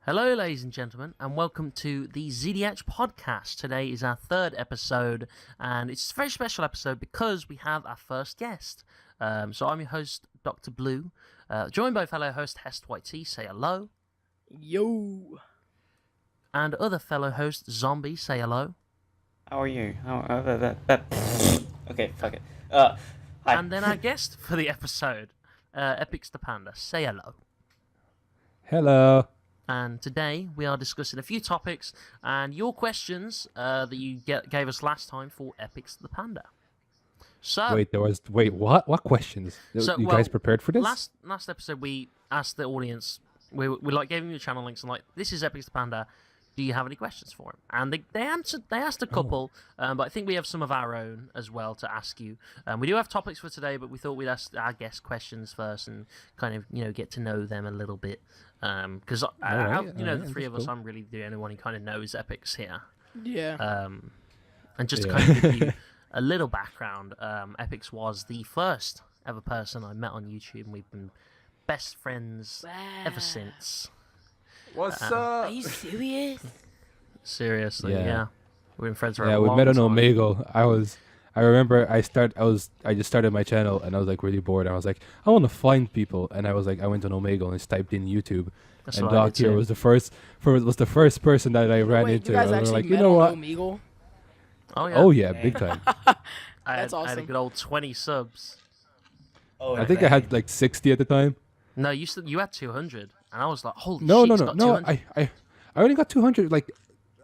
Hello, ladies and gentlemen, and welcome to the ZDH Podcast. Today is our third episode, and it's a very special episode because we have our first guest. So I'm your host, Dr. Blue, joined by fellow host Hest YT. Say hello. Yo. And other fellow host Zombie. Say hello. How are you? Okay, fuck it. Hi. And then our guest for the episode, EpixThePanda. Say hello. Hello. And today we are discussing a few topics and your questions that you gave us last time for EpixThePanda. So Wait, what? What questions? You guys prepared for this? Last episode we asked the audience, we gave them your channel links and this is EpixThePanda. Do you have any questions for him? And they asked a couple, but I think we have some of our own as well to ask you. We do have topics for today, but we thought we'd ask our guest questions first and kind of get to know them a little bit. Because the three of us, I'm really the only one who kind of knows Epix here. Yeah. And just to kind of give you a little background, Epix was the first ever person I met on YouTube, and we've been best friends ever since. What's up? Are you serious? Seriously, Yeah. We've been friends for a Yeah, long we met on time. Omegle. I remember I just started my channel and I was like really bored. I was like, I want to find people, and I went on Omegle and just typed in YouTube. That's and what I Doc did here too. was the first person that I ran Wait, into. you guys I was actually like, met you know what? on Omegle? Oh yeah. Oh yeah, big time. I That's had a awesome. good old 20 subs. Oh, I think I had like 60 at the time. No, you had 200, and I was like, holy No, shit, no, he's no, got no. 200. I only got 200 like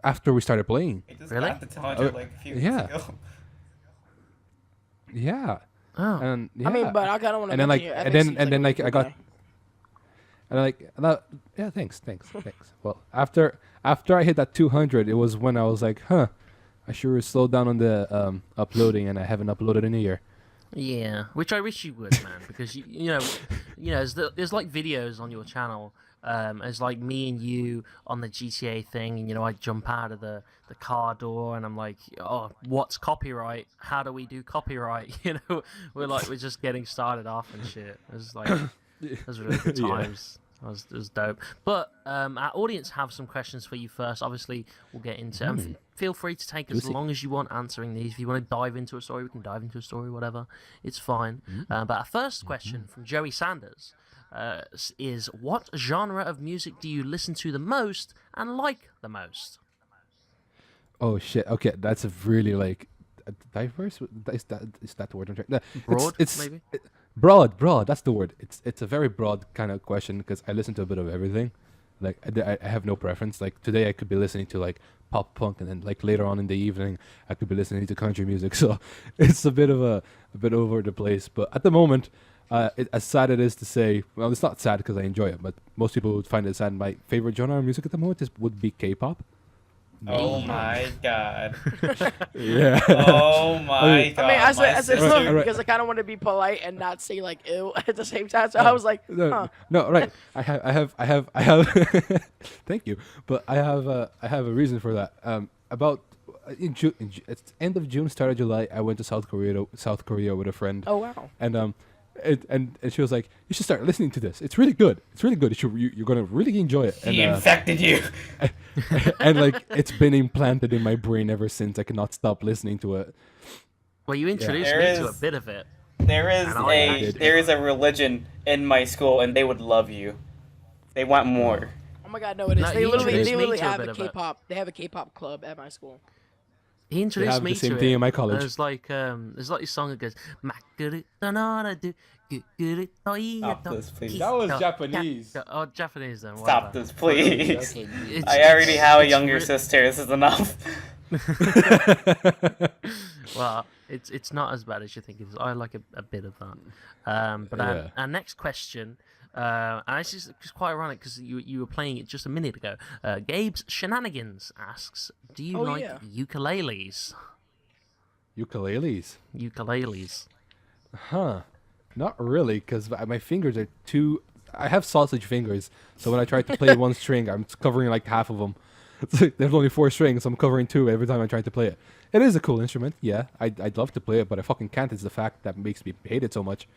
after we started playing. It just Really? got to 200 like a few weeks yeah. ago. Yeah. Oh. And yeah. I mean, but I kind of want to. and then like I got and yeah, thanks. Well, after I hit that 200, it was when I was like, I sure slowed down on the uploading, and I haven't uploaded in a year. Yeah, which I wish you would, man, because you know, there's like videos on your channel. It's like me and you on the GTA thing, and I jump out of the car door, and I'm like, oh, what's copyright? How do we do copyright? We're just getting started off and shit. It was like, it was really good Yeah. times. It was dope. But our audience have some questions for you first. Obviously, we'll get into them. Feel free to take as long as you want answering these. If you want to dive into a story, we can dive into a story, whatever. It's fine. But our first question from Joey Sanders is, what genre of music do you listen to the most and like the most? Oh shit. Okay, that's a really like diverse. Is that the word I'm trying? No, Broad, it's maybe? Broad. That's the word. It's a very broad kind of question because I listen to a bit of everything. Like I have no preference. Like today I could be listening to like pop punk, and then like later on in the evening I could be listening to country music. So it's a bit over the place. But at the moment, as sad it is to say, well, it's not sad because I enjoy it, but most people would find it sad. My favorite genre of music at the moment would be K-pop. Oh my god. Yeah. Oh my god. I mean, I said sister- something Alright. because I kind of want to be polite and not say like ew at the same time. So I was like, huh. No, right. I have. Thank you, but I have a reason for that. About in June, it's end of June, start of July, I went to South Korea with a friend. Oh wow. And and she was like, you should start listening to this. It's really good. You're gonna really enjoy it. He infected you. And like it's been implanted in my brain ever since. I cannot stop listening to it. Well, you introduced There me to a is- bit of it. There is And I liked it. a religion in my school, and they would love you. They want more. Oh my god, no, it is. No, they you literally introduced me to a have bit a of it. K-pop. They have a K-pop club at my school. He introduced have me the same to thing it. in my college. There's like this song that goes, Stop this, please. That was Japanese. Oh, Japanese then. Stop whatever. this, please. It's- I already have a it's younger re- sister. This is enough. Well, it's not as bad as you think it is. I like a bit of that. But Yeah. our next question, and this is quite ironic because you were playing it just a minute ago. Gabe's Shenanigans asks, do you Oh, like yeah. ukuleles? Ukuleles. Ukuleles. Huh. Not really, because my fingers are too... I have sausage fingers, so when I try to play one string, I'm covering like half of them. There's only 4 strings, so I'm covering 2 every time I try to play it. It is a cool instrument, yeah. I'd love to play it, but I fucking can't. It's the fact that makes me hate it so much.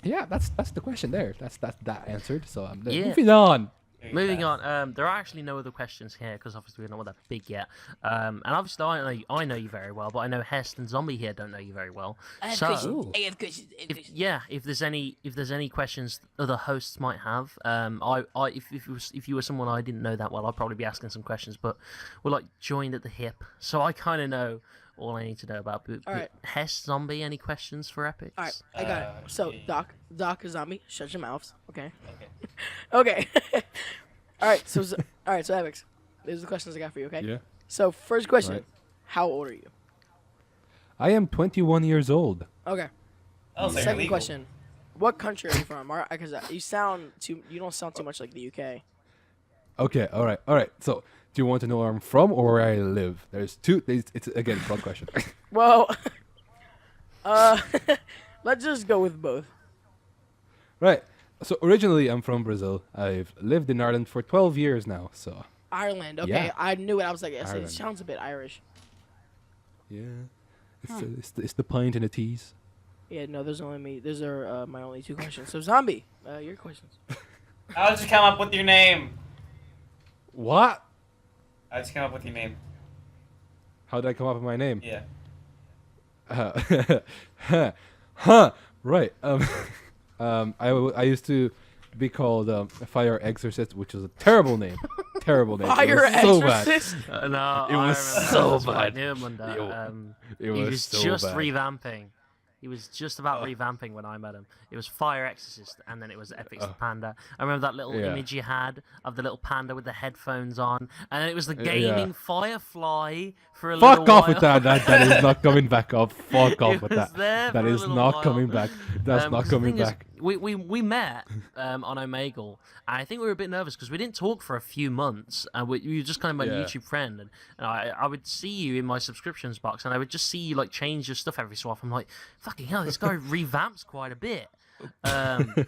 Yeah, that's the question there. That's that answered. So Yeah. moving on. Moving on, there are actually no other questions here because obviously we're not that big yet. And obviously I know you very well, but I know Hest and Zombie here don't know you very well. I have So, questions. I have questions. if there's any questions other hosts might have, if you were someone I didn't know that well, I'd probably be asking some questions. But we're like joined at the hip, so I kind of know all I need to know about. But, All right. Hest, Zombie, any questions for Epic? All right, I got it. So, Okay. Doc, Zombie, shut your mouths. Okay. Okay. Okay. All right. So Epix, these are the questions I got for you. Okay. Yeah. So first question, Right. how old are you? I am 21 years old. Okay. Oh, so you're Second legal. question, what country are you from? Because you don't sound too much like the UK. Okay, all right. So, do you want to know where I'm from or where I live? There's two. It's again a broad question. Well, let's just go with both. Right. So originally, I'm from Brazil. I've lived in Ireland for 12 years now. So Ireland. Okay, Yeah. I knew it. I was like, yes, it Ireland. sounds a bit Irish. yeah, it's the pint and the teas. Yeah, no, those are my only two questions. So Zombie, your questions. How did you come up with your name? What? How did you come up with your name? How did I come up with my name? Yeah. Right. I used to be called Fire Exorcist, which is a terrible name. Terrible name. Fire It was so bad. Exorcist. No, It I was remember so that was what I bad. knew him under. It He was was so just bad. revamping. He was just about revamping when I met him. It was Fire Exorcist, and then it was EpixThePanda. I remember that little Yeah. image you had of the little panda with the headphones on, and then it was the Yeah. gaming Firefly for a Fuck little off while. with that. That is not coming back up. Fuck off It with was that. there That for a is little not while. coming back. That's not 'Cause the coming thing is, back. we met on Omegle, and I think we were a bit nervous because we didn't talk for a few months, and you were just kind of my Yeah. YouTube friend, and I would see you in my subscriptions box, and I would just see you like change your stuff every so often. I'm like, fucking hell, this guy revamps quite a bit. And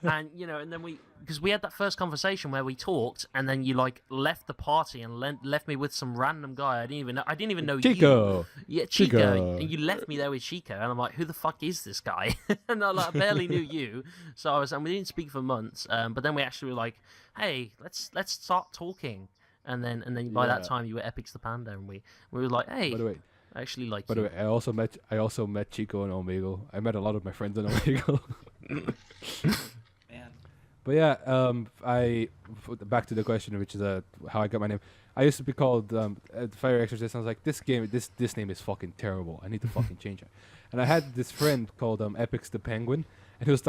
and then because we had that first conversation where we talked, and then you like left the party and left me with some random guy I didn't even know you. Chico. Yeah, Chico, Chico. and you left me there with Chico, and I'm like, who the fuck is this guy? And I barely knew you, and we didn't speak for months. But then we actually were like, hey, let's start talking, and then by that Yeah. time you were EpixThePanda, and we were like, hey, By the way, I actually like By you. the way, I also met Chico and Omegle. I met a lot of my friends on Omegle. Man. But yeah, back to the question, which is how I got my name. I used to be called Fire Exorcist. I was like, this name is fucking terrible. I need to fucking change it. And I had this friend called EpixThePenguin, and he was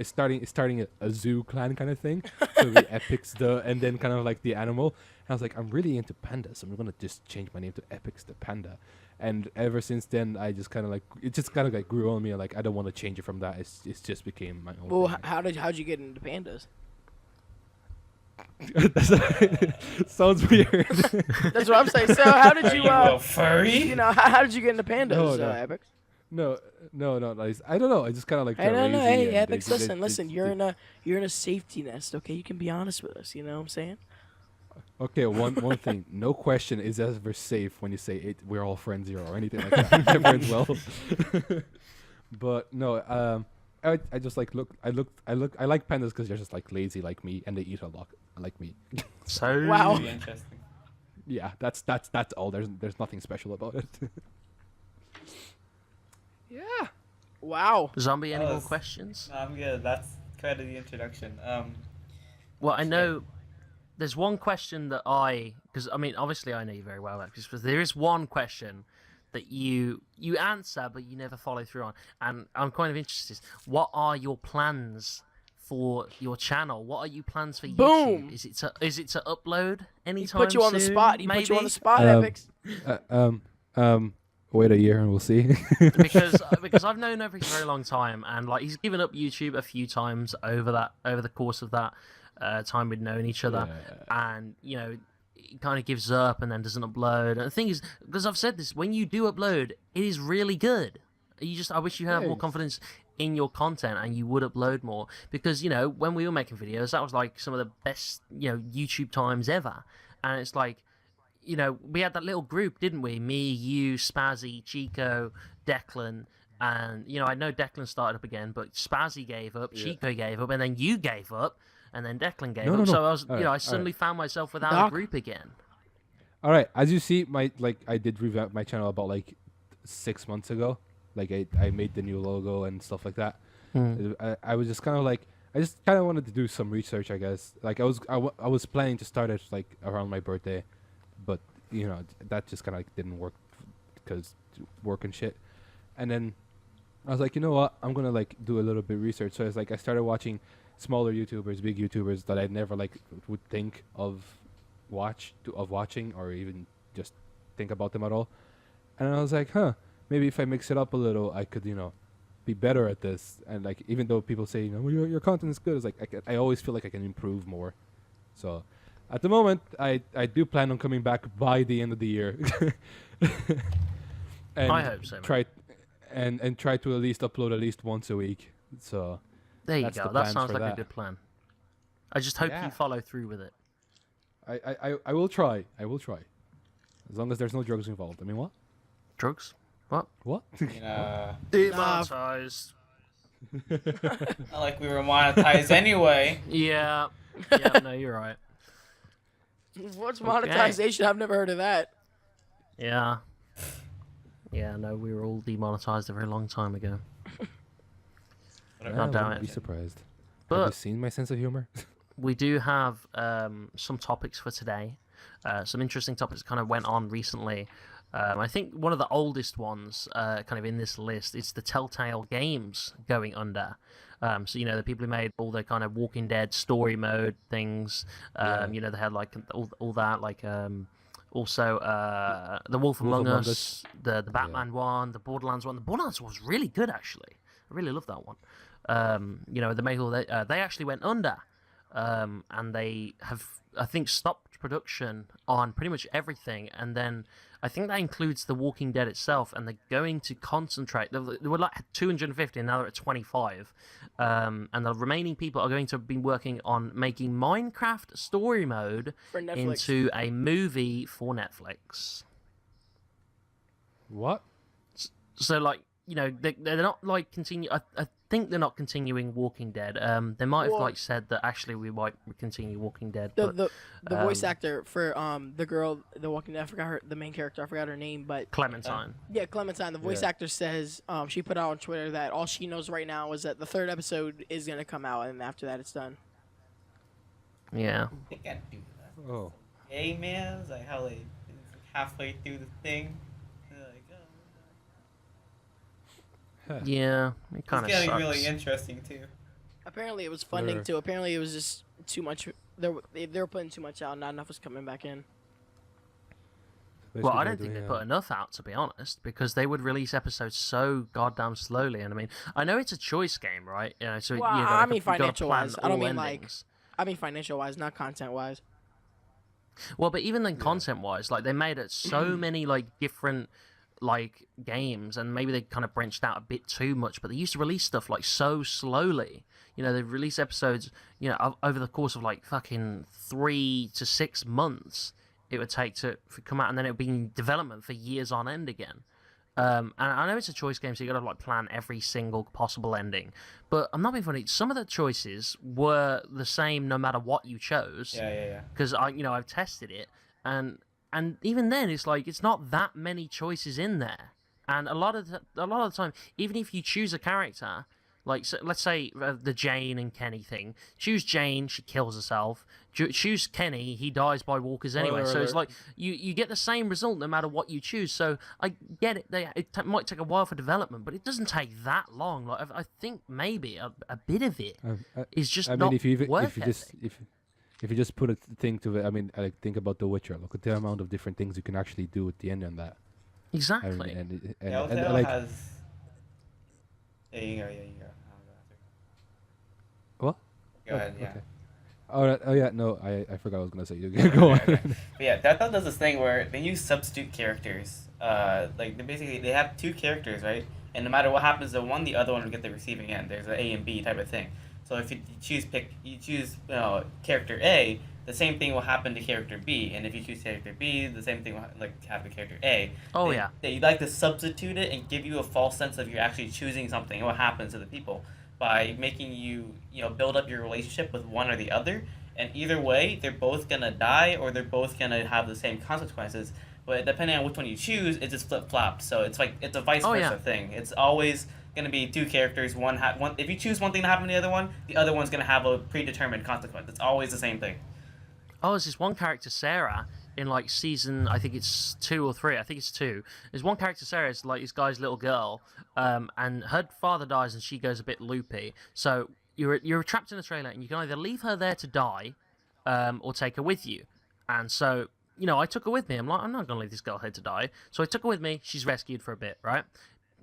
starting a zoo clan kind of thing. So the and then kind of like the animal. And I was like, I'm really into pandas, so I'm gonna just change my name to EpixThePanda. And ever since then, I just kind of like grew on me. Like I don't want to change it from that. It's just became my own. Well, thing. how'd you get into pandas? Sounds weird. That's what I'm saying. So how did Are you you a furry? how did you get into pandas, No. Epix? No. Like, I don't know. I just kind of like. Hey, no, got hey, lazy and Epix, listen. You're in a safety nest, okay? You can be honest with us. You know what I'm saying? Okay, one thing. No question is ever safe when you say it. We're all friends here or anything like that. We're friends well. But no. I just like look. I like pandas because they're just like lazy like me and they eat a lot like me. So Wow. Really interesting. Yeah, that's all. There's nothing special about it. Yeah. Wow. Zombie, any That more was- questions? No, I'm good. That's kind of the introduction. Well, I know there's one question that because I mean, obviously I know you very well, because there is one question that you answer but you never follow through on, and I'm kind of interested. What are your plans for your channel? What are your plans for Boom. YouTube? Is it to upload He anytime put you on the soon, spot. He put you on the maybe? spot, Epix. Wait a year and we'll see. because I've known him for a very long time, and like he's given up YouTube a few times over the course of that time we'd known each other, and he kind of gives up and then doesn't upload. And the thing is, because I've said this, when you do upload, it is really good. I wish you had more Thanks. confidence in your content and you would upload more, because when we were making videos, that was like some of the best YouTube times ever. And it's like, we had that little group, didn't we? Me, you, Spazzy, Chico, Declan, and I know Declan started up again, but Spazzy gave up, Chico gave up, and then you gave up. and then Declan gave No, up. no, no. So I was, Alright, I suddenly found myself without Doc. a group again. All right, as you see, I did revamp my channel about like 6 months ago. Like I made the new logo and stuff like that. I was just kind of like I just kind of wanted to do some research, I guess. Like I was planning to start it like around my birthday, but that just kind of like didn't work because work and shit. And then I was like, you know what? I'm gonna like do a little bit of research. So it's like I started watching smaller YouTubers, big YouTubers that I never like would think of watching or even just think about them at all. And I was like, maybe if I mix it up a little, I could be better at this. And like even though people say well, your content is good, it's like I always feel like I can improve more. So at the moment, I do plan on coming back by the end of the year. And I hope so, man. try to at least upload at least once a week. So There you that's go. the That plans sounds for like that. a good plan. I just hope Yeah. you follow through with it. I will try. I will try. As long as there's no drugs involved. I mean, what? Drugs? What? What? Demonetized. Not like we were monetized anyway. Yeah. Yeah, no, you're right. What's monetization? I've never heard of that. Yeah. Yeah, no, we were all demonetized a very long time ago. Whatever. God damn wouldn't be it. surprised. Have But you seen my sense of humor? we do have some topics for today. Some interesting topics kind of went on recently. I think one of the oldest ones kind of in this list is the Telltale Games going under. So, the people who made all the kind of Walking Dead story mode things, they had like all that, like also The Wolf Among Us, the Batman one, the Borderlands one. The Borderlands one was really good, actually. I really love that one. They made all they actually went under. And they have, I think, stopped production on pretty much everything. And then I think that includes The Walking Dead itself. And they're going to concentrate. They were like 250, and now they're at 25. And the remaining people are going to be working on making Minecraft story mode For Netflix. into a movie for Netflix. What? So, like, they're not like continue. I think they're not continuing Walking Dead. They might have Well- like said that actually we might continue Walking Dead. The but the voice actor for the girl, the Walking Dead, I forgot the main character. I forgot her name, but Clementine. yeah, Clementine. The voice actor says she put out on Twitter that all she knows right now is that the 3rd episode is gonna come out, and after that, it's done. Yeah. They can't do that. Oh. Hey man, it's like how they halfway through the thing. They're like, Yeah. It it's kind of getting sucks. really interesting too. Apparently, it was funding Sure. too. Apparently, it was just too much. They were putting too much out. Not enough was coming back in. Well, I don't think they put enough out, to be honest, because they would release episodes so goddamn slowly. And I mean, I know it's a choice game, right? So Well, you know, I mean you gotta financial-wise. plan I don't all mean, like, endings. I mean financial wise, not content wise. Well, but even then, content-wise, like they made it so many like different like games, and maybe they kind of branched out a bit too much. But they used to release stuff like so slowly. They release episodes, over the course of like fucking 3 to 6 months. It would take to come out, and then it would be in development for years on end again. And I know it's a choice game, so you got to like plan every single possible ending. But I'm not being funny. Some of the choices were the same no matter what you chose. Yeah. Because I've tested it, and even then it's like it's not that many choices in there. And a lot of the time, even if you choose a character, like so, let's say the Jane and Kenny thing, choose Jane, she kills herself. Choose Kenny, he dies by walkers anyway. Spoiler So it's alert. like you get the same result no matter what you choose. So I get it. Might take a while for development, but it doesn't take that long. Like I think maybe a bit of it is just I mean, not if you worth just if you just put a thing to it, I mean, like think about The Witcher. Look at the amount of different things you can actually do at the end on that. Exactly. And Telltale like has. Yeah, you go. what? Go ahead. Yeah. Okay. Oh yeah, no, I forgot what I was gonna say. You go on. Okay. But yeah, Telltale does this thing where they use substitute characters. Like they have two characters, right? And no matter what happens to one, the other one will get the receiving end. There's an A and B type of thing. So if you choose character A, the same thing will happen to character B, and if you choose character B, the same thing will happen to character A. Oh, yeah. They like to substitute it and give you a false sense of you're actually choosing something and what happens to the people. by making you, build up your relationship with one or the other. And either way, they're both gonna die or they're both gonna have the same consequences. But depending on which one you choose, it just flip flops. So it's like it's a vice versa thing. It's always gonna be two characters. One. If you choose one thing to happen to the other one's gonna have a predetermined consequence. It's always the same thing. Oh, there's this one character, Sarah, in like season, I think it's 2 or 3. I think it's 2. There's one character, Sarah, is like this guy's little girl, and her father dies and she goes a bit loopy. So you're trapped in a trailer and you can either leave her there to die, or take her with you. And so, I took her with me. I'm like, I'm not going to leave this girl here to die. So I took her with me. She's rescued for a bit, right?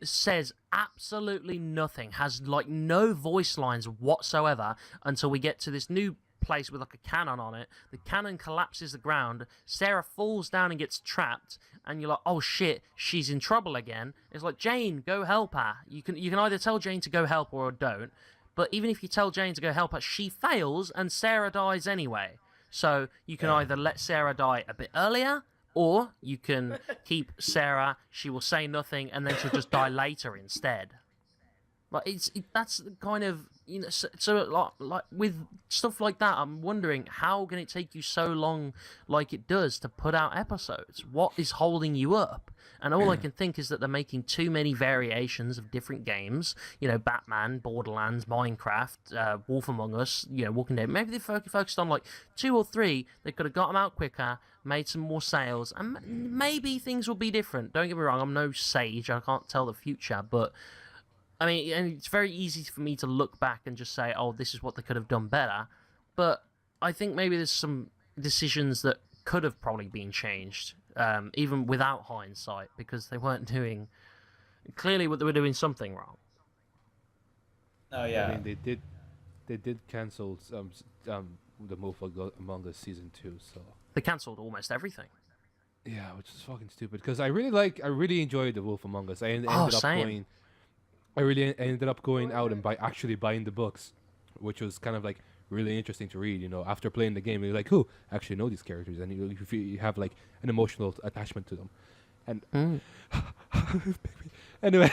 Says absolutely nothing, has like no voice lines whatsoever until we get to this new place with like a cannon on it. The cannon collapses the ground. Sarah falls down and gets trapped, and you're like, oh shit, she's in trouble again. It's like, Jane, go help her. You can either tell Jane to go help her or don't. But even if you tell Jane to go help her, she fails and Sarah dies anyway. So you can either let Sarah die a bit earlier, or you can keep Sarah. She will say nothing, and then she'll just die later instead. Like that's kind of so like with stuff like that, I'm wondering how can it take you so long, like it does, to put out episodes? What is holding you up? And all I can think is that they're making too many variations of different games. Batman, Borderlands, Minecraft, Wolf Among Us, Walking Dead. Maybe they focused on like 2 or 3. They could have got them out quicker, made some more sales, and maybe things will be different. Don't get me wrong, I'm no sage. I can't tell the future, but I mean, and it's very easy for me to look back and just say, oh, this is what they could have done better. But I think maybe there's some decisions that could have probably been changed, even without hindsight, because they weren't doing... Clearly, they were doing something wrong. Oh, yeah. I mean, they did cancel the Wolf Among Us Season 2, so... They cancelled almost everything. Yeah, which is fucking stupid, because I really enjoyed the Wolf Among Us. I ended up going out and actually buying the books, which was kind of like really interesting to read. After playing the game, you're like, "Oh, I actually know these characters," and you have like an emotional attachment to them. And anyway,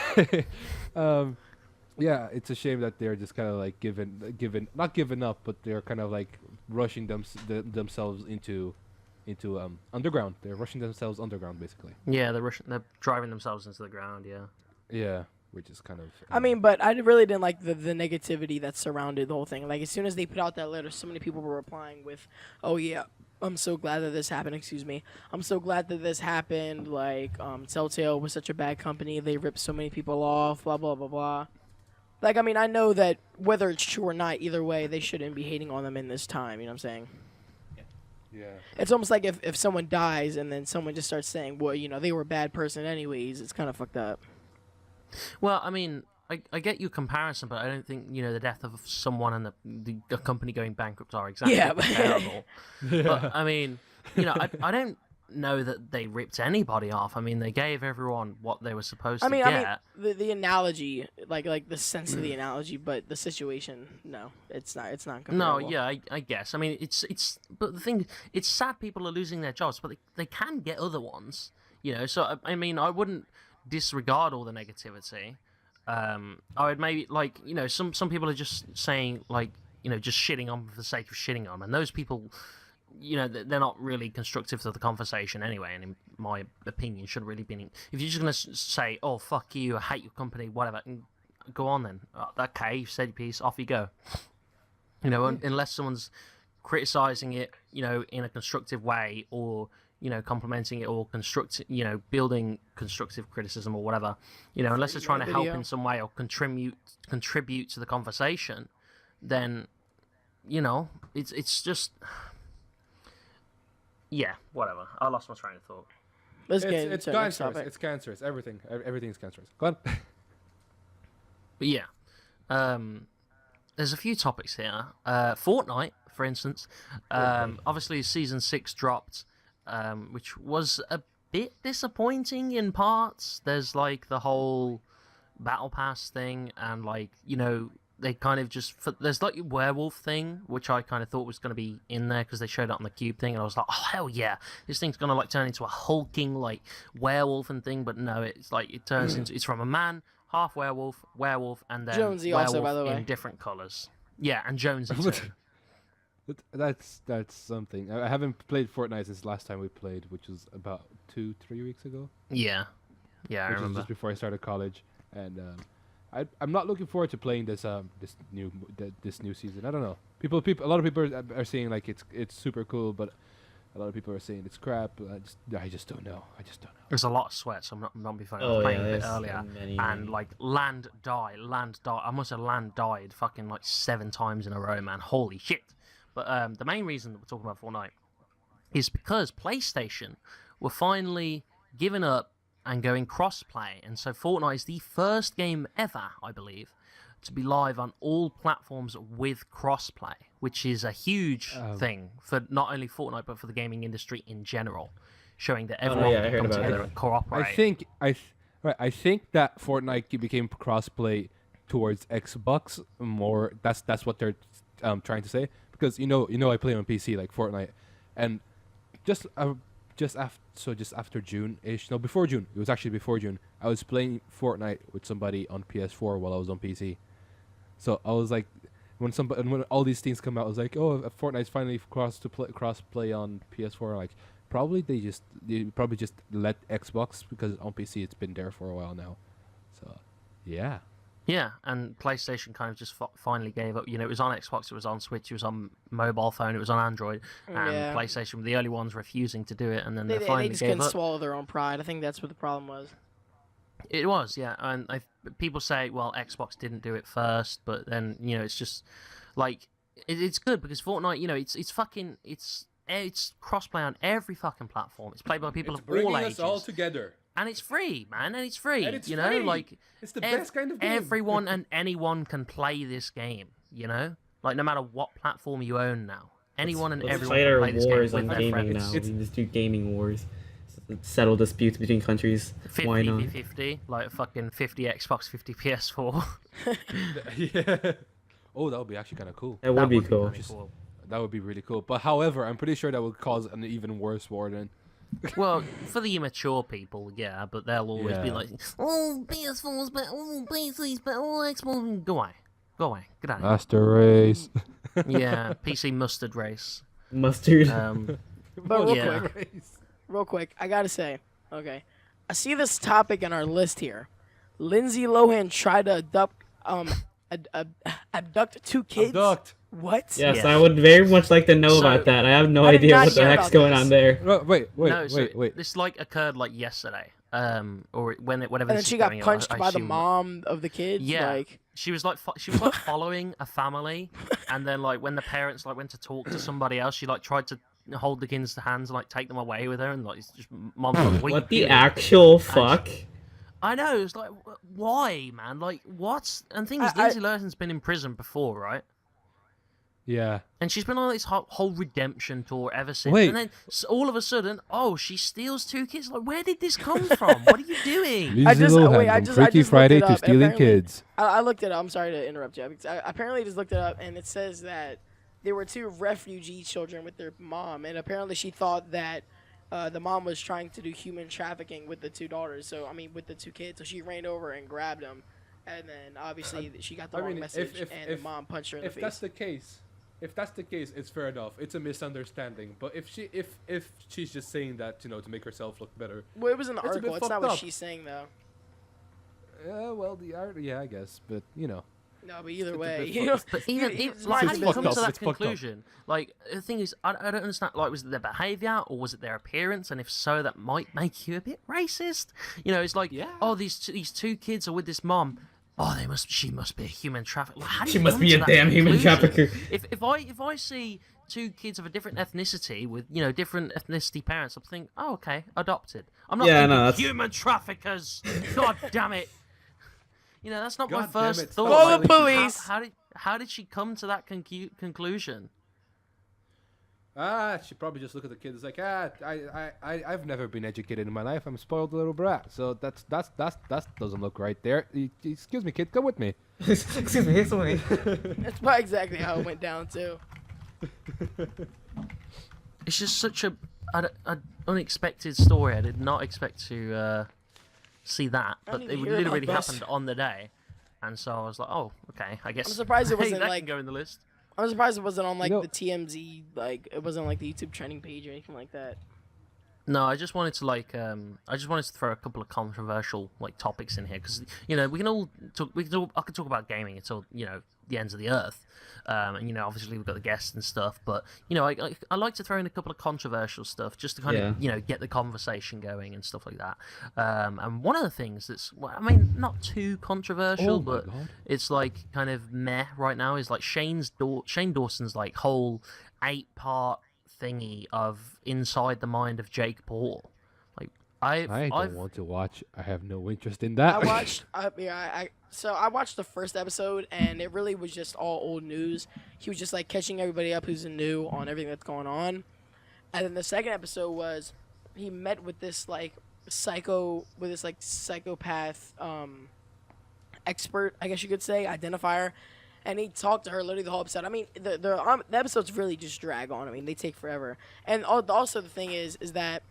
yeah, it's a shame that they're just kind of like not giving up, but they're kind of like rushing themselves into underground. They're rushing themselves underground, basically. Yeah, they're driving themselves into the ground. Yeah. Yeah. Which is kind of... I mean, but I really didn't like the negativity that surrounded the whole thing. Like, as soon as they put out that letter, so many people were replying with, oh, yeah, I'm so glad that this happened. Excuse me. I'm so glad that this happened. Like, Telltale was such a bad company. They ripped so many people off, blah, blah, blah, blah. Like, I mean, I know that whether it's true or not, either way, they shouldn't be hating on them in this time. You know what I'm saying? Yeah. It's almost like if someone dies and then someone just starts saying, well, they were a bad person anyways, it's kind of fucked up. Well, I mean, I get your comparison, but I don't think, the death of someone and the company going bankrupt are exactly comparable. Yeah. But, I mean, I don't know that they ripped anybody off. I mean, they gave everyone what they were supposed to get. I mean, the analogy, like the sense of the analogy, but the situation, no, it's not comparable. No, yeah, I guess. I mean, but the thing, it's sad people are losing their jobs, but they can get other ones, so, I mean, I wouldn't disregard all the negativity. I would maybe some people are just saying just shitting on for the sake of shitting on, and those people, they're not really constructive to the conversation anyway. And in my opinion, shouldn't really be. If you're just gonna say, "Oh fuck you, I hate your company," whatever, and go on then. Okay, you've said your piece, off you go. Unless someone's criticizing it, in a constructive way, or complimenting it, or building constructive criticism or whatever, unless they're trying to help in some way or contribute to the conversation, then, it's just, yeah, whatever. I lost my train of thought. Let's get it's into the next cancerous. topic. It's cancerous. Everything's cancerous. Go on. But yeah, there's a few topics here. Fortnite, for instance, obviously season 6 dropped, which was a bit disappointing in parts. There's like the whole battle pass thing, and they kind of there's like a werewolf thing, which I kind of thought was going to be in there because they showed it on the cube thing, and I was like, oh hell yeah, this thing's going to turn into a hulking werewolf and thing. But no, it's it turns into, it's from a man half werewolf, and then Jonesy werewolf also, by the way. in different colours. Yeah, and Jonesy too. That's something. I haven't played Fortnite since last time we played, which was about 2-3 weeks ago. Yeah, I Which was remember. just before I started college, and I'm not looking forward to playing this new season. I don't know. A lot of people are saying like it's super cool, but a lot of people are saying it's crap. I just don't know. There's a lot of sweat, so I'm not be funny. I Oh was yeah, playing a bit there's earlier, many. and like land died. I must have land died fucking like 7 times in a row, man. Holy shit! But the main reason that we're talking about Fortnite is because PlayStation were finally giving up and going cross-play, and so Fortnite is the first game ever, I believe, to be live on all platforms with cross-play, which is a huge thing for not only Fortnite but for the gaming industry in general, showing that everyone yeah, I can heard come about together that. and cooperate. I think that Fortnite became crossplay towards Xbox more. That's what they're trying to say, because you know I play on PC like Fortnite, and just after June-ish, no, before June. It was actually before June. I was playing Fortnite with somebody on PS4 while I was on PC. So I was like, when all these things come out, I was like, oh, Fortnite's finally cross play on PS4. Like, they probably just let Xbox, because on PC it's been there for a while now. So, yeah. Yeah, and PlayStation kind of just finally gave up. You know, it was on Xbox, it was on Switch, it was on mobile phone, it was on Android, and Yeah. PlayStation were the early ones refusing to do it, and then They finally just gave couldn't up. swallow their own pride. I think that's what the problem was. It was, yeah, and people say, well, Xbox didn't do it first, but then you know, it's just like it's good because Fortnite, you know, it's crossplay on every fucking platform. It's played by people It's of all bringing ages, us all together. and it's free, man, and it's free. And it's you know, free. like It's the best kind of game. everyone and anyone can play this game. You know, like no matter what platform you own now, anyone and Let's everyone fight can our play this game wars with on their gaming friends. now. We just do gaming wars. Settle disputes between countries. Why not? 50-50, like fucking 50 Xbox, 50 PS4. Yeah. Oh, that would be actually kind of cool. That would be kinda cool. cool. That would be really cool. But however, I'm pretty sure that would cause an even worse war then. Well, for the immature people, yeah, but they'll always be Yeah. like, oh, PS4's better, oh, PC's better, oh, Xbox. Go away, get out of Master race. here. Yeah, PC mustard race. Mustard. But real Yeah. quick, I gotta say, okay, I see this topic in our list here. Lindsay Lohan tried to abduct 2 kids. Abduct. What? Yes, Yes. I would very much like to know So- about that. I have no I did idea not what the hear heck's about going this. on there. Wait. This like occurred like yesterday, or whenever. And then this she is got going on, punched I by the assume- mom of the kids. Yeah, Like, she was like following a family, and then like when the parents like went to talk to somebody else, she like tried to hold the kids' hands and like take them away with her, and like it's just mom's like, What the doing?" actual fuck? I know, it's like why, man? Like what? And the thing is, I- Lindsay Lohan's been in prison before, right? Yeah. And she's been on this whole redemption tour ever since. Wait. And then all of a sudden, oh, she steals 2 kids. Like, where did this come from? What are you doing? Lindsay just- Lohan, wait, I from just- I Freaky just looked Friday it to up, and stealing apparently- kids. I looked it up. I'm sorry to interrupt you. I apparently just looked it up, and it says that there were 2 refugee children with their mom, and apparently she thought that the mom was trying to do human trafficking with the 2 daughters. So I mean, with the 2 kids. So she ran over and grabbed them, and then obviously she got the wrong message, and the mom punched her in the If face. that's the case, it's fair enough. It's a misunderstanding. But if she's just saying that, you know, to make herself look better, Well, it was in the It's a bit article. It's not fucked what up. she's saying though. Well, the art, yeah, I guess, but you know. No, but either It's a way, bit you know. But even it's like, how it's do you fucked come up, to that it's fucked up. conclusion? Like, the thing is, I don't understand. Like, was it their behavior or was it their appearance? And if so, that might make you a bit racist. You know, it's like, Yeah. oh, these 2 kids are with this mom. Oh, she must be a human trafficker. Like, how do She you must come be to a that damn human conclusion? trafficker. If I see 2 kids of a different ethnicity with, you know, different ethnicity parents, I'm thinking, oh, okay, adopted. I'm not Yeah, thinking no, that's- human traffickers. God damn it. You know, that's not my God damn first it, thought. stop Call the Like, police. How did she come to that conclusion? She probably just look at the kids like, I've never been educated in my life. I'm a spoiled little brat. So that doesn't look right there. Excuse me, kid, come with me. Excuse me, it's me. That's about exactly how it went down too. It's just such a unexpected story. I did not expect to see that, I but didn't it even hear about literally this. happened on the day, and so I was like, oh, okay, I guess. I'm surprised it hey, wasn't that like. can go in the list. I'm surprised it wasn't on like You know- the TMZ, like it wasn't like the YouTube trending page or anything like that. No, I just wanted to I just wanted to throw a couple of controversial like topics in here because we can all talk. I could talk about gaming until the ends of the earth, and obviously we've got the guests and stuff. But I like to throw in a couple of controversial stuff just to kind of get the conversation going and stuff like that. And one of the things that's not too controversial, Oh my but God. it's like kind of meh right now is like Shane Dawson's like whole 8-part thingy of Inside the Mind of Jake Paul. Like I I've don't want to watch. I have no interest in that. I watched. I watched the first episode, and it really was just all old news. He was just like catching everybody up who's new on everything that's going on. And then the second episode was he met with this like psychopath expert, I guess you could say, identifier. And he talked to her literally the whole episode. I mean, the episodes really just drag on. I mean, they take forever. And also the thing is that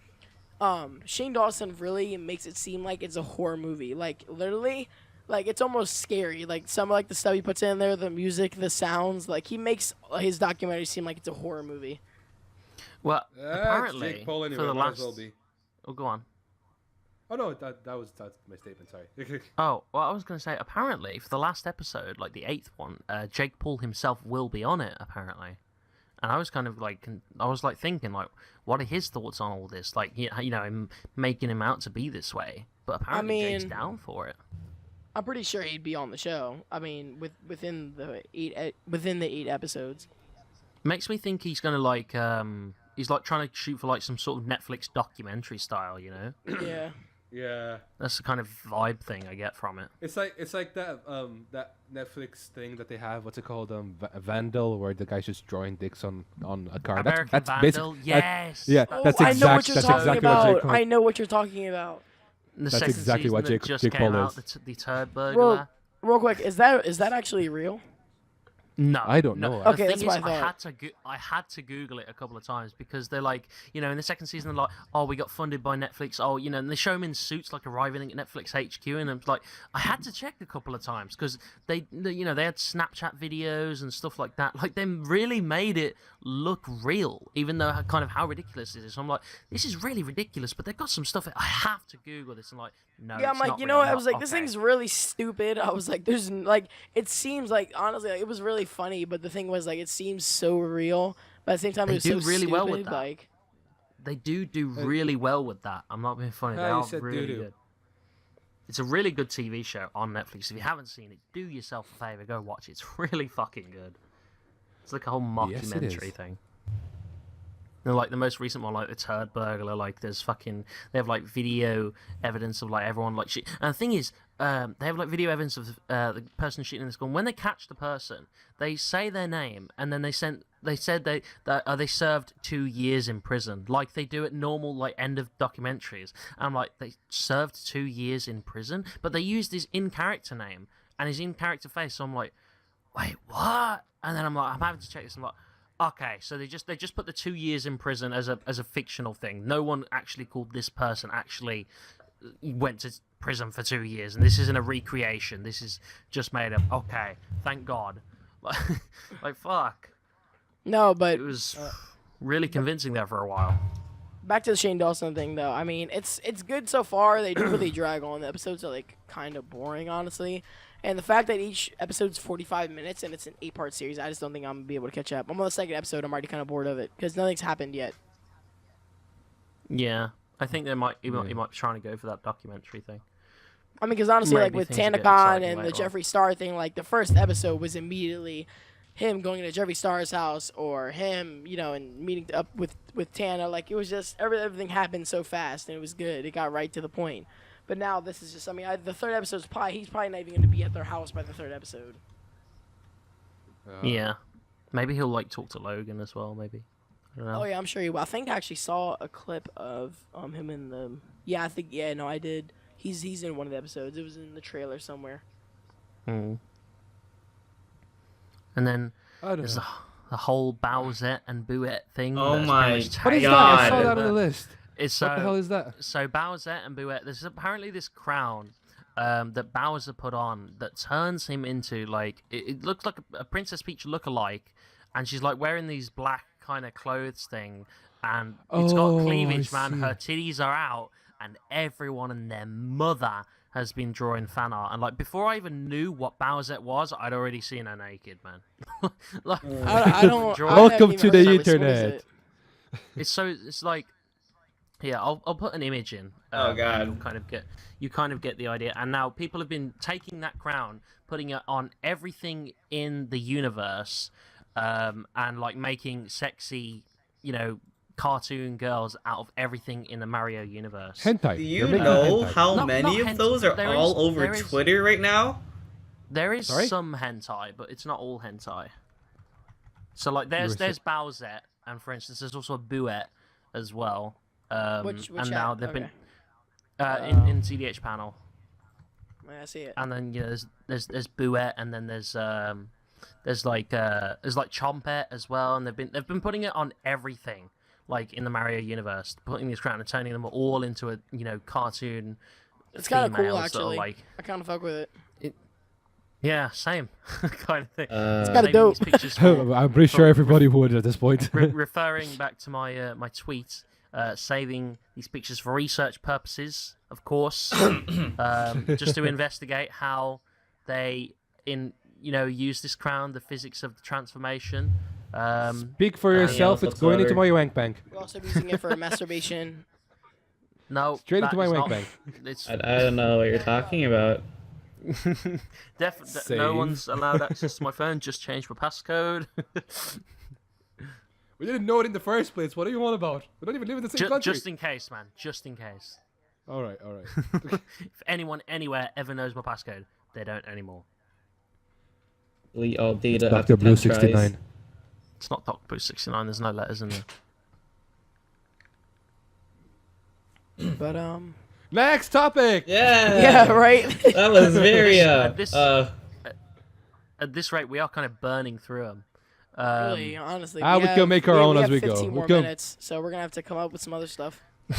Shane Dawson really makes it seem like it's a horror movie. Like literally, like it's almost scary. Like some of like the stuff he puts in there, the music, the sounds. Like he makes his documentary seem like it's a horror movie. well It's apparently Jake Paul anyway, for the might last. as well be. Oh, go on. Oh no, that's my statement. Sorry. Oh, well, I was going to say, apparently, for the last episode, like the 8th one, Jake Paul himself will be on it, apparently. And I was kind of like, thinking, like, what are his thoughts on all this? Like, him making him out to be this way. But apparently Jake's down for it. I'm pretty sure he'd be on the show. I mean, within the 8 episodes. Makes me think he's going to, like, he's, like, trying to shoot for, like, some sort of Netflix documentary style, Yeah. Yeah. That's the kind of vibe thing I get from it. It's like that that Netflix thing that they have. What's it called? Vandal, where the guy's just drawing dicks on a car. American that's Vandal, basic- yes! yeah, Oh, that's I know what you're that's talking exactly what Jake about. Paul. I know what you're talking about. The That's second exactly season what that Jake- just Jake came Paul out, is. the turd burglar. Real quick, is that actually real? No, I don't no. know. The Okay, thing that's is, what I I had to Google it a couple of times because they're like, in the second season, they're like, oh, we got funded by Netflix. Oh, and they show him in suits, like arriving at Netflix HQ, and I'm like, I had to check a couple of times because they had Snapchat videos and stuff like that. Like, they really made it look real, even though kind of how ridiculous it is. So I'm like, this is really ridiculous, but they've got some stuff. I have to Google this. And like, no, Yeah, I'm it's like, not you real. know, I'm I was like, this okay. thing's really stupid. I was like, there's like, it seems like honestly, like, it was really funny, but the thing was like, it seems so real, but at the same time, They it was so do really well with stupid, that. like. They do really well with that. I'm not being funny. They you are said really doo-doo. good. It's a really good TV show on Netflix. If you haven't seen it, do yourself a favor, go watch it. It's really fucking good. It's like a whole Yes, it mockumentary is. thing. And like the most recent one, like the turd burglar, like there's fucking they have like video evidence of like everyone like shit. And the thing is, they have like video evidence of the person shooting this gun. When they catch the person, they say their name, and then they said they served 2 years in prison, like they do at normal like end of documentaries. And I'm like, they served 2 years in prison, but they used his in character name and his in character face. So I'm like, wait, what? And then I'm like, I'm having to check this. I'm like, okay, so they just put the 2 years in prison as a fictional thing. No one actually called this person actually went to prison for 2 years, and this isn't a recreation. This is just made up. Okay, thank God. Like fuck. No, but It was really convincing there for a while. back to the Shane Dawson thing, though. I mean, it's good so far. They do really drag on. The episodes are like kind of boring, honestly. And the fact that each episode's 45 minutes and it's an 8-part series, I just don't think I'm gonna be able to catch up. I'm on the second episode. I'm already kind of bored of it because nothing's happened yet. Yeah, I think he might be trying to go for that documentary thing. I mean, because honestly, like Maybe with things will get TanaCon exciting and the later on. Jeffree Star thing, like the first episode was immediately him going to Jeffree Star's house or him, and meeting up with Tana. Like it was just everything happened so fast and it was good. It got right to the point. But now this is just, I mean, the third episode's he's probably not even going to be at their house by the third episode. Yeah, maybe he'll like talk to Logan as well. Maybe. I don't know. Oh yeah, I'm sure he will. I think I actually saw a clip of him in the. Yeah, I did. He's in one of the episodes. It was in the trailer somewhere. Hmm. And then I don't there's know. the whole Bowsette and Booette thing. Oh that's my pretty much What is tagged that? I God. saw in that on the there. list. It's What the hell is that? So Bowsette and Booette, there's apparently this crown that Bowser put on that turns him into like it looks like a Princess Peach lookalike, and she's like wearing these black kind of clothes thing, and it's got Oh, cleavage, I man. see. Her titties are out, and everyone and their mother has been drawing fan art. And like before I even knew what Bowsette was, I'd already seen her naked, man. Like, I don't. Draw- I Welcome haven't to even the heard of this. What is internet. it? it's like. Yeah, I'll put an image in. Oh, God. You kind of get the idea. And now people have been taking that crown, putting it on everything in the universe, and like making sexy, cartoon girls out of everything in the Mario universe. Hentai. Do You're you making know hentai. how Not many of hentai. those are There all is- over there is- Twitter right now? There is Sorry? some hentai, but it's not all hentai. So like there's Bowsette, and for instance, there's also a Booette as well. Which and now app? they've Okay. been in ZDH panel. Yeah, I see it. And then there's Booette, and then there's like Chompette as well, and they've been putting it on everything, like in the Mario universe, putting this crown and turning them all into a cartoon. It's kind of cool, females that are actually. like, I kind of fuck with it. yeah, same kind of thing. It's Uh, kind of dope. These pictures for- I'm pretty sure everybody would at this point. referring back to my my tweet, saving these pictures for research purposes, of course, just to investigate how they use this crown, the physics of the transformation. Speak for yeah, yourself. It's going into whatsoever. my wank bank. We're also using it for masturbation. No, Straight that into my is wank not- bank. It's I don't know what you're talking about. definitely no Save. one's allowed access to my phone. Just change my passcode. We didn't know it in the first place. What are you on about? We don't even live in the same country. Just in case, man. Just in case. All right. If anyone anywhere ever knows my passcode, they don't anymore. Delete all data after Dr. Blue 10 tries. 69. It's not Dr. Blue 69. There's no letters in there. But Next topic. Yeah. yeah, right. That was very At this rate, we are kind of burning through them. Really, honestly. we can make our own we as have we go. 15 We more can- minutes, so we're gonna have to come up with some other stuff. We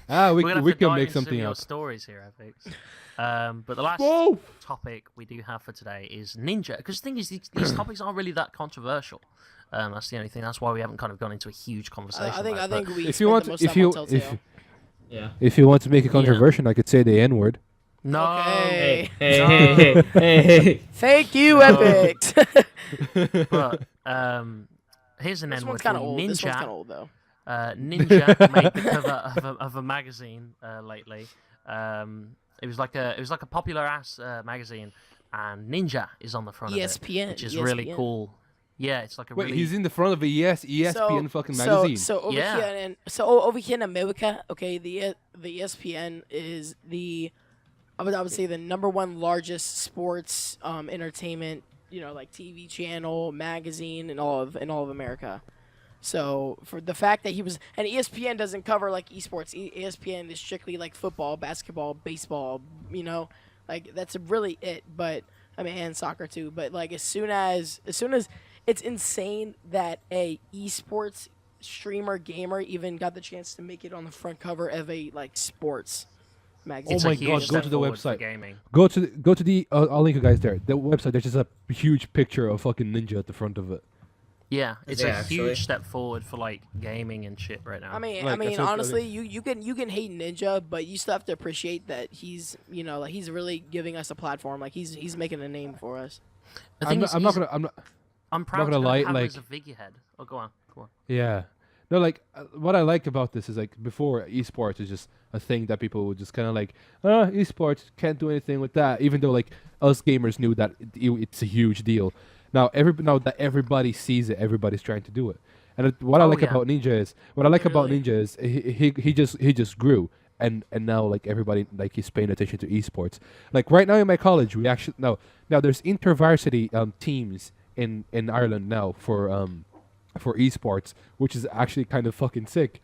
We're gonna have we to can dive make into something your up. stories here, Epix. But the last Whoa! topic we do have for today is Ninja. Because the thing is, these topics aren't really that controversial. That's the only thing. That's why we haven't kind of gone into a huge conversation. I think about it, but we If spent you want, the most if time you on Telltale. Yeah. if you want to make it controversial, I could say the N word. no. Okay. Hey. Thank you, No. Epic. But here's an This N one's word for kind of you. old. This one's kind of Ninja. old though. Ninja made the cover of a magazine lately. It was like a popular ass magazine, and Ninja is on the front of it, ESPN, which is really ESPN. cool. Yeah, it's like a Wait, really he's in the front of a ESPN fucking magazine. So over Yeah. over here in America, okay, the ESPN is I would say the number one largest sports entertainment, like TV channel, magazine, in all of America. So for the fact that he was, and ESPN doesn't cover like esports. ESPN is strictly like football, basketball, baseball. Like that's really it. But I mean, and soccer too. But like as soon as it's insane that a esports streamer gamer even got the chance to make it on the front cover of a like sports magazine. It's Oh a my huge God, go step to the forward for website. gaming. Go to the. I'll link you guys there. The website. There's just a huge picture of fucking Ninja at the front of it. Yeah, it's Yeah, a actually. huge step forward for like gaming and shit right now. I mean, Like, that's what- honestly, you can hate Ninja, but you still have to appreciate that he's like he's really giving us a platform. Like he's making a name for us. The thing is, I'm not he's- gonna. I'm proud gonna to lie, have him like- as a figurehead. Oh, go on. Yeah. No, like what I like about this is like before esports is just a thing that people would just kind of like, esports can't do anything with that, even though like us gamers knew that it's a huge deal. Now that everybody sees it, everybody's trying to do it. And what I Oh, like yeah. about Ninja is Really? he just grew, and now like everybody like he's paying attention to esports. Like right now in my college, we actually now there's intervarsity teams in Ireland now for esports, which is actually kind of fucking sick.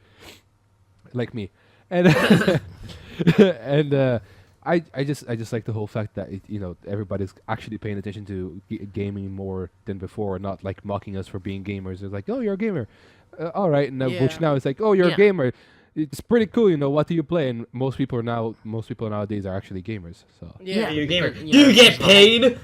Like me, and and I just like the whole fact that everybody's actually paying attention to gaming more than before, not like mocking us for being gamers. It's like, oh, you're a gamer, all right, and Yeah. which now is like, oh, you're Yeah. a gamer. it's pretty cool, you know. What do you play? And most people nowadays are actually gamers. So Yeah. You're a gamer. But, Do you get paid?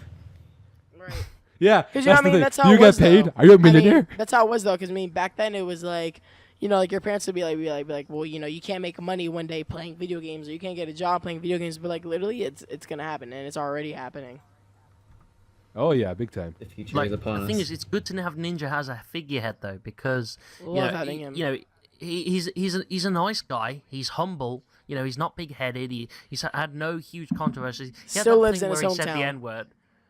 Right. yeah, Because you know what I mean? the That's thing. how You it get was, paid? though. Are you a I mean, millionaire? that's how it was though. Because I mean, back then it was like, you know, like your parents would be like, well, you know, you can't make money one day playing video games, or you can't get a job playing video games. But like literally, it's gonna happen, and it's already happening. Oh yeah, big time. The future Like is upon the us. thing is, it's good to have Ninja as a figurehead though, because Love you know, having him. you know, he's a nice guy. He's humble. You know, he's not big-headed. He's had no huge controversies. He had Still that lives thing in his where he said hometown. the N-word.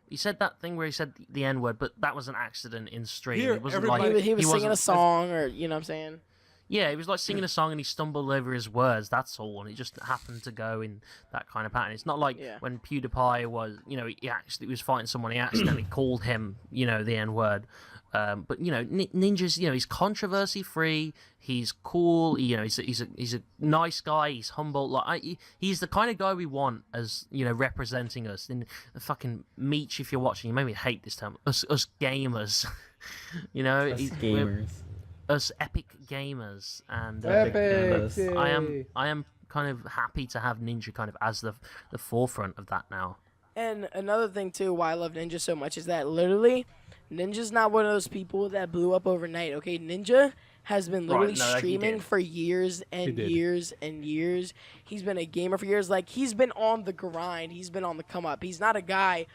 He said that thing where he said the N-word, but that was an accident in stream. Here, It wasn't everybody- like He was singing wasn't- a song, or you know what I'm saying? Yeah, he was like singing a song and he stumbled over his words. That's all, and it just happened to go in that kind of pattern. It's not like Yeah. when PewDiePie was, you know, he actually was fighting someone. He accidentally called him, you know, the N-word. But you know, Ninja's, you know, he's controversy free. He's cool. You know, he's a nice guy. He's humble. Like he's the kind of guy we want as, you know, representing us. In the fucking Meech, if you're watching, you made me hate this term. Us gamers. You know, Us we're- gamers. us epic gamers, and Epic. I am kind of happy to have Ninja kind of as the forefront of that now. And another thing too, why I love Ninja so much is that literally, Ninja's not one of those people that blew up overnight. Okay, Ninja has been literally no, he streaming did. for years and did. years and years. He's been a gamer for years. Like he's been on the grind. He's been on the come up. He's not a guy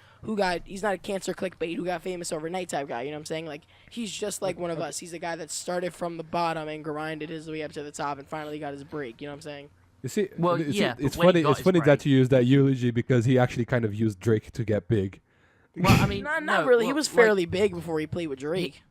he's not a cancer clickbait who got famous overnight type guy. You know what I'm saying? Like he's just like one of us. He's a guy that started from the bottom and grinded his way up to the top and finally got his break. You know what I'm saying? You see, Well, it's, yeah, it's but when he funny. got It's his funny break- that you use that eulogy because he actually kind of used Drake to get big. Well, I mean, Not no, really. He well, was like, fairly big before he played with Drake.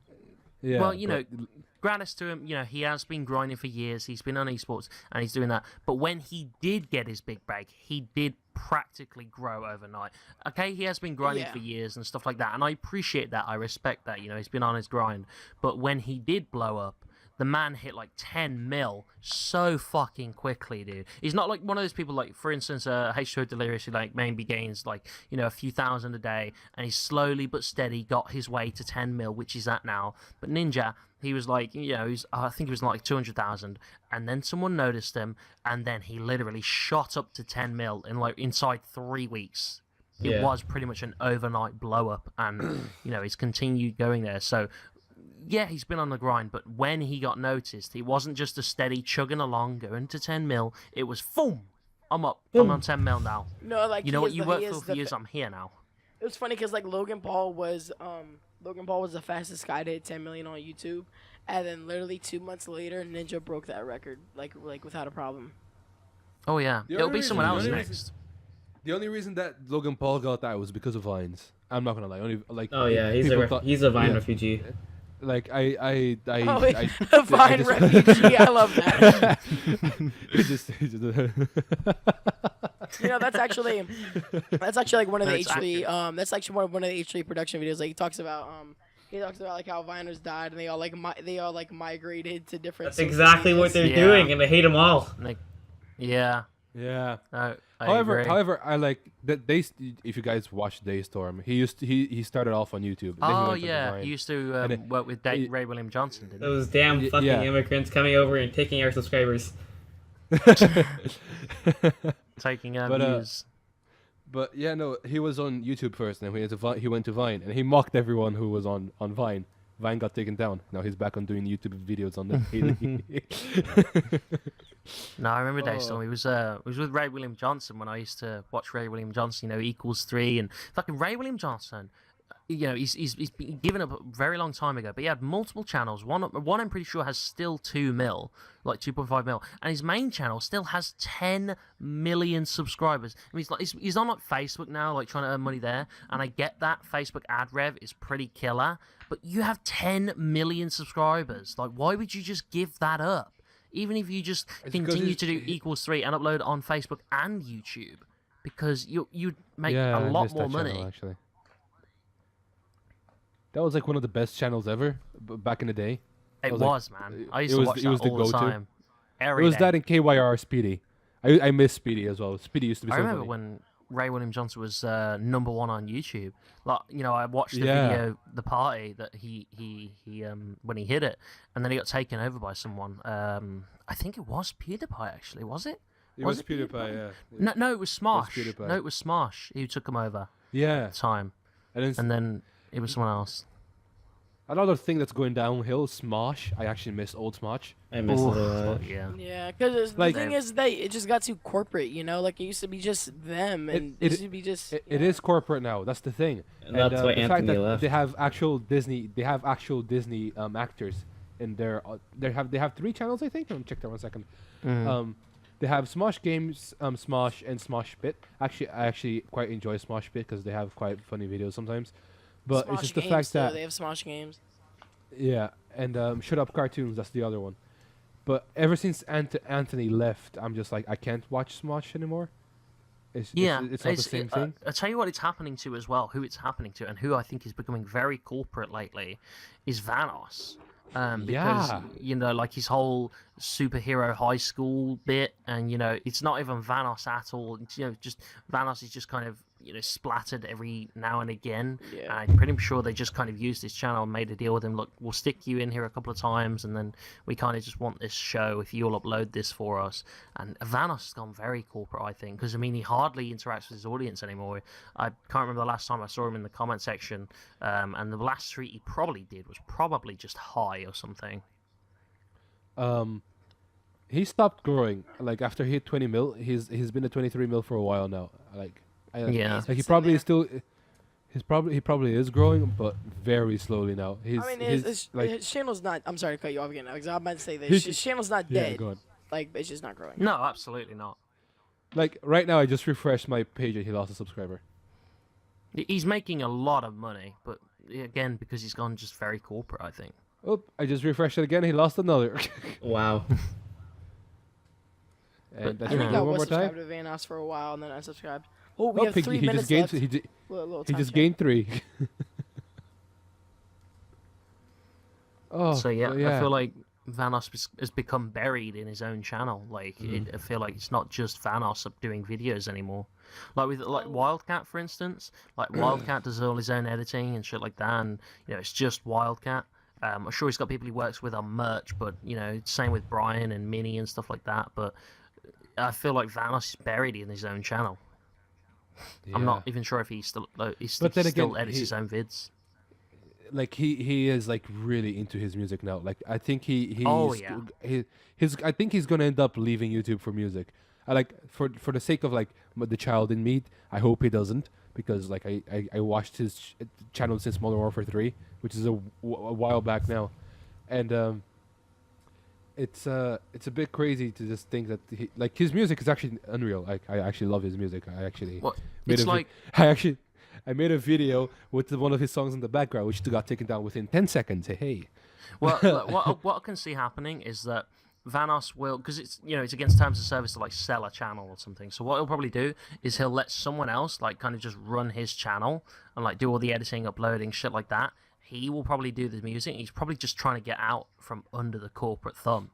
Yeah. well, you but- know, gratis to him, you know, he has been grinding for years. He's been on esports and he's doing that. But when he did get his big break, he did practically grow overnight. Okay, he has been grinding Yeah. for years and stuff like that, and I appreciate that. I respect that. You know, he's been on his grind. But when he did blow up, the man hit like 10 mil so fucking quickly, dude. He's not like one of those people, like, for instance, H2O Delirious, who like maybe gains like, you know, a few thousand a day, and he slowly but steady got his way to 10 mil, which he's at now. But Ninja, he was like, you know, I think he was like 200,000, and then someone noticed him, and then he literally shot up to 10 mil in like inside 3 weeks. It Yeah. was pretty much an overnight blow up, and you know, he's continued going there. So yeah, he's been on the grind, but when he got noticed, he wasn't just a steady chugging along, going to 10 mil. It was, boom, I'm up. I'm on 10 mil now. No, like You know he what? is You the- worked he for is for the years. I'm here now. It was funny because like Logan Paul was the fastest guy to hit 10 million on YouTube, and then literally 2 months later, Ninja broke that record like without a problem. Oh yeah, The it'll only be someone reason- else the only next. reason- The only reason that Logan Paul got that was because of Vines. I'm not gonna lie. Only like. Oh yeah, he's people a thought- he's a Vine yeah. refugee. Like Oh, I a Vine just- refugee. I love that. he just You know, that's actually like one of the That's H3 that's actually one of the H3 production videos. Like he talks about like how Viners died and they all like migrated to different. That's social exactly what medias. they're Yeah. doing, and they hate them all. Like, yeah. yeah. I However, agree. I like that. If you guys watch Daystorm, he started off on YouTube. Then he Oh went to yeah, Vine. he used to And it- work with Ray William Johnson, didn't he? Those damn Y- fucking yeah. immigrants coming over and taking our subscribers. Taking But, views. But yeah, no, he was on YouTube first, and he went to Vine, and he mocked everyone who was on Vine. Vine got taken down. Now he's back on doing YouTube videos on the. No, I remember Oh. Daystorm. He was with Ray William Johnson when I used to watch Ray William Johnson. You know, =3 and fucking Ray William Johnson. You know, he's been given up a very long time ago, but he had multiple channels. One I'm pretty sure has still 2 mil, like 2.5 mil, and his main channel still has 10 million subscribers. I mean, he's on like Facebook now, like trying to earn money there, and I get that Facebook ad rev is pretty killer, but you have 10 million subscribers. Like, why would you just give that up? Even if you just It's because continue to do he- =3 and upload on Facebook and YouTube, because you'd make yeah, a I lot missed more that money. channel, actually. That was like one of the best channels ever back in the day. It was was, like- man. it I used to was- watch it that was the all the go-to. time. It Every was day. that and KYR Speedy. I miss Speedy as well. Speedy used to be I so remember funny. when Ray William Johnson was #1 on YouTube. Like, you know, I watched the Yeah. video, the party that he when he hit it, and then he got taken over by someone. I think it was PewDiePie actually. Was it? It was PewDiePie, yeah. No, it was Smosh. PewDiePie. No, it was Smosh who took him over Yeah. at the time, And and then it was someone else. another thing that's going downhill, Smosh. I actually miss old Smosh. I miss it a lot. Yeah. Yeah, because Like- the thing is, it just got too corporate, you know? Like, it used to be just them, and it used to be just... It is corporate now. That's the thing. And that's why the fact Anthony that left. they have actual Disney actors in their they have 3 channels, I think. Let me check that 1 second. They have Smosh Games, Smosh, and Smosh Bit. Actually, I actually quite enjoy Smosh Bit because they have quite funny videos sometimes. But it's Smosh just the Games, fact though, that they have Smosh Games. yeah, and Shut Up Cartoons. That's the other one. But ever since Anthony left, I'm just like I can't watch Smosh anymore. It's not the same thing. I'll tell you what it's happening to as well, who it's happening to, and who I think is becoming very corporate lately, is Vanoss. Because, Yeah. you know, like his whole superhero high school bit, and, you know, it's not even Vanoss at all. It's, you know, just Vanoss is just kind of, you know, splattered every now and again. Yeah. I'm pretty sure they just kind of used his channel and made a deal with him. Look, we'll stick you in here a couple of times, and then we kind of just want this show if you'll upload this for us. And Vanoss has gone very corporate, I think, because, I mean, he hardly interacts with his audience anymore. I can't remember the last time I saw him in the comment section, and the last tweet he probably did was probably just hi or something. He stopped growing. Like after he hit 20 mil, he's been at 23 mil for a while now. Yeah. Like he probably is still. He probably is growing, but very slowly now. I mean, his channel's not... I'm sorry to cut you off again, because I'm about to say this. His- His channel's not Yeah, dead. go on. Like, it's just not growing. No, absolutely not. Like right now, I just refreshed my page and he lost a subscriber. He's making a lot of money, but again, because he's gone just very corporate, I think. Oh, I just refreshed it again. He lost another. Wow. And But, that's I you think know, I one was more time. subscribed to Vanoss for a while, and then I unsubscribed. Oh, we Oh, have Piggy, 3 he minutes just gained. left. Little He time just check. gained 3. So yeah, well, I feel like Vanoss has become buried in his own channel. Like I feel like it's not just Vanoss doing videos anymore. Like with Wildcat, for instance. Like Wildcat does all his own editing and shit like that, and you know it's just Wildcat. I'm sure he's got people he works with on merch, but you know, same with Brian and Minnie and stuff like that. But I feel like Vanoss is buried in his own channel. I'm not even sure if he still But then still again, edits his own vids. Like he is like really into his music now. Like I think he's I think he's gonna end up leaving YouTube for music. I like for the sake of like the child in me, I hope he doesn't, because like I watched his channel since Modern Warfare 3, which is a while back now, and it's a bit crazy to just think that like his music is actually unreal. Like I actually love his music. I actually Well, made it's a like I made a video with one of his songs in the background, which got taken down within 10 seconds. Hey. well, look, what I can see happening is that Vanoss will, because it's it's against terms of service to like sell a channel or something. So what he'll probably do is he'll let someone else like kind of just run his channel and like do all the editing, uploading, shit like that. He will probably do the music. He's probably just trying to get out from under the corporate thumb,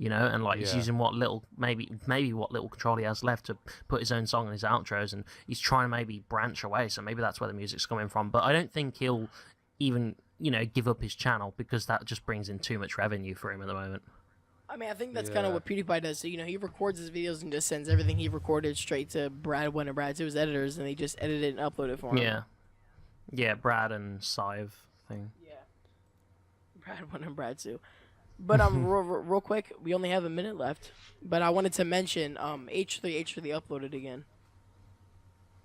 and like he's Yeah. using what little maybe what little control he has left to put his own song on his outros, and he's trying to maybe branch away. So maybe that's where the music's coming from. But I don't think he'll even give up his channel, because that just brings in too much revenue for him at the moment. I mean, I think that's kind of Yeah. what PewDiePie does. So, he records his videos and just sends everything he recorded straight to Brad 1 and Brad 2's editors, and they just edit it and upload it for him. Yeah, Brad and Sive thing. Yeah. Brad 1 and Brad 2. But real quick, we only have a minute left. But I wanted to mention H3 uploaded again.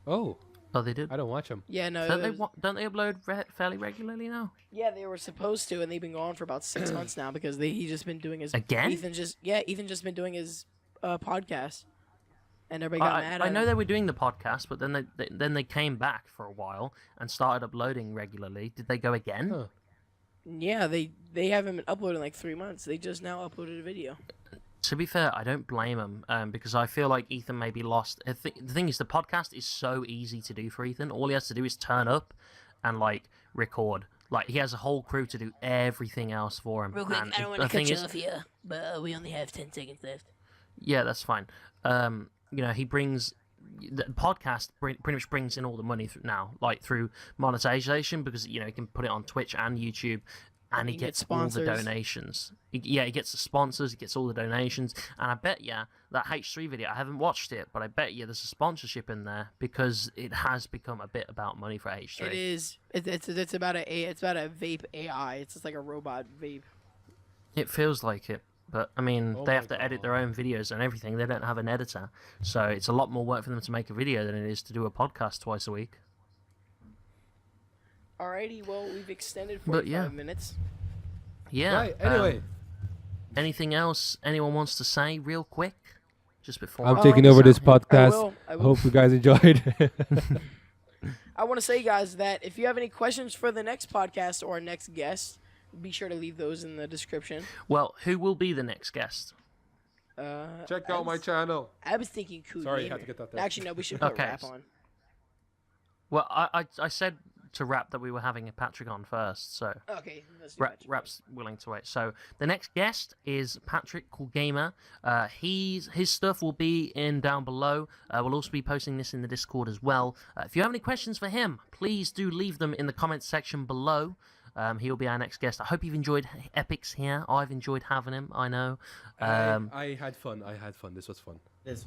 Oh, Oh, they did. I don't watch him. Yeah, no. Don't they upload fairly regularly now? Yeah, they were supposed to, and they've been gone for about 6 months now because he's just been doing his Again? Ethan just been doing his podcast, and everybody got mad. I at know him. they were doing the podcast, but then they came back for a while and started uploading regularly. Did they go again? Huh. Yeah, they haven't been uploading in like 3 months. They just now uploaded a video. To be fair, I don't blame him, because I feel like Ethan may be lost. The thing is, the podcast is so easy to do for Ethan. All he has to do is turn up and like record. Like he has a whole crew to do everything else for him. Real quick, And I don't want the to cut thing you is- off here, but we only have 10 seconds left. Yeah, that's fine. He brings the podcast pretty much brings in all the money now, like through monetization, because he can put it on Twitch and YouTube and he He gets gets all the sponsors. donations. He gets the sponsors, he gets all the donations, and I bet you that H3 video, I haven't watched it, but I bet you there's a sponsorship in there because it has become a bit about money for H3. It is. It's about a vape AI. It's just like a robot vape. It feels like it, but I mean, Oh they my have to edit their own videos and everything. They don't have an editor, so it's a lot more work for them to make a video than it is to do a podcast twice a week. Alrighty, well, we've extended But 45 yeah. minutes. Yeah. Right. Anyway, Anything else anyone wants to say real quick? Just before I'm we taking close over out this here? podcast. I will. Hope you guys enjoyed. I want to say, guys, that if you have any questions for the next podcast or next guest, be sure to leave those in the description. Well, who will be the next guest? Check out my channel. I was thinking Cool Sorry, Gamer. had to get that there. Actually, no, we should put Okay. a rap on. Well, I said to Rap that we were having a Patrick on first, so Okay, let's do Rap, Patrick. Rap's willing to wait. So the next guest is Patrick Cool Gamer. His stuff will be in down below. We'll also be posting this in the Discord as well. If you have any questions for him, please do leave them in the comments section below. He'll be our next guest. I hope you've enjoyed Epix here. I've enjoyed having him. I know. I had fun. This was fun.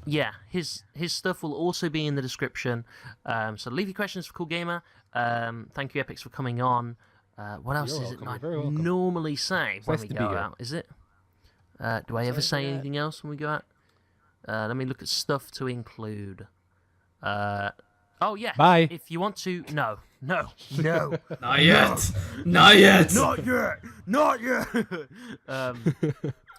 Yeah, his stuff will also be in the description. So leave your questions for Cool Gamer. Thank you, Epix, for coming on. What else You're is it welcome. I You're very welcome. normally say when nice we to be go here. out? Is it? Do I ever say anything else when we go out? Let me look at stuff to include. Oh yeah. Bye. If you want to, no. Not yet. Not yet. Not yet. Not yet.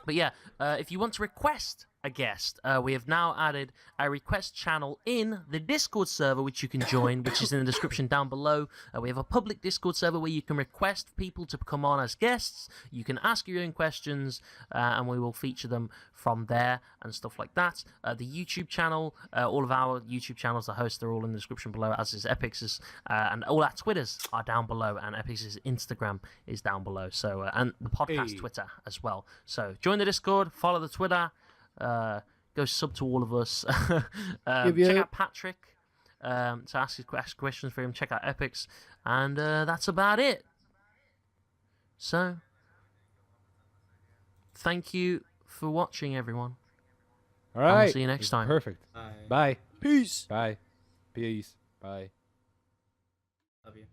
But yeah, if you want to request a guest, we have now added a request channel in the Discord server, which you can join, which is in the description down below. We have a public Discord server where you can request people to come on as guests. You can ask your own questions, and we will feature them from there and stuff like that. The YouTube channel, all of our YouTube channels, the hosts are all in the description below, as is Epix's, and all our Twitters are down below, and Epix's Instagram is down below. So, and the podcast Twitter as well. So, join the Discord, follow the Twitter. Go sub to all of us. Check out Patrick to ask questions for him. Check out Epix, and that's about it. So, thank you for watching, everyone. All right. I'll see you next time. Perfect. Bye. Peace. Bye. Peace. Bye. Love you.